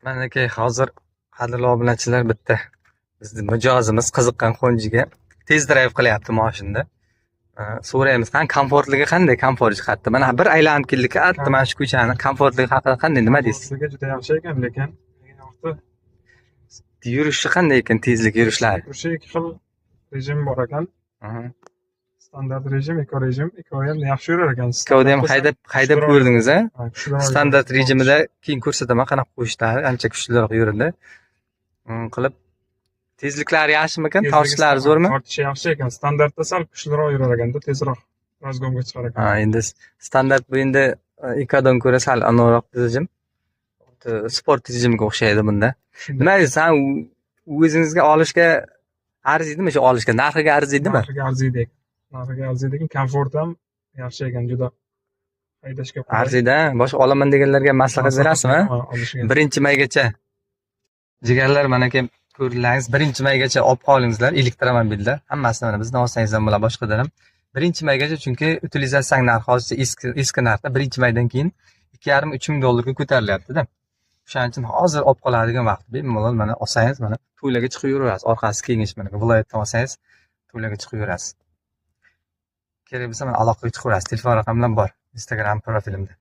Manaki hozir qadrli obunachilar bitta bizni mijozimiz qiziqqan qo'njiga test drive qilyapti moshinada. So'raymiz, komfortligi qanday, komfort jihatdan? Mana bir aylanib keldik, katta mana shu ko'chani komfortligi haqida qanday, nima deysiz? Komfortligi juda yaxshi ekan, lekin Yurishi qanday ekan, tezlik yurishlari? yurishi ikki xil rejim bor ekan. Aha. Standart rejim, eko rejim. Eko ham yaxshi yurar ekan. Ikkovida ham haydab ko'rdingiz a? Kuchliroq Standart rejimida keyin ko'rsataman qanaqa qo'yishlari, ancha kuchliroq yuradi. Qilib tezliklari yaxshimikan, tortishlari zo'rmi? Tortishi yaxshi ekan. Standartda sal kuchliroq yurar ekanda, tezroq razgonga chiqar ekan. Endi standart bu endi ekodan ko'ra sal aniqroq rejim. Sport rejimiga o'xshaydi bunda. Nima deysan, o'zingizga olishga arziydimi, shu olishga narxiga arziydimi? Narxiga arziydi ekan, komfort ham yaxshi ekan, juda haydashga qulay. Arziydi, boshqa olaman deganlarga maslahat berasizmi? Olishga. 1-maygacha. Jigarlar, mana aka ko'rdilaringiz, 1-maygacha olib qolingizlar elektromobilda. Hammasini mana bizdan olsangiz ham bo'ladi, boshqadan ham. 1-maygacha, chunki utilizatsiya narxi hozircha eski narxda 1-maydan keyin 2,5-3 ming dollarga ko'tarilyapti-da. O'shaning uchun hozir olib qoladigan vaqt bemalol mana olsangiz, mana to'ylarga chiqib yuraverasiz. Orqasi kengish, mana viloyatdan olsangiz to'ylarga chiqib yurasiz. Kerak bo'lsa mana aloqaga chiqaverasiz. Telefon raqamlar bor Instagram profilimda.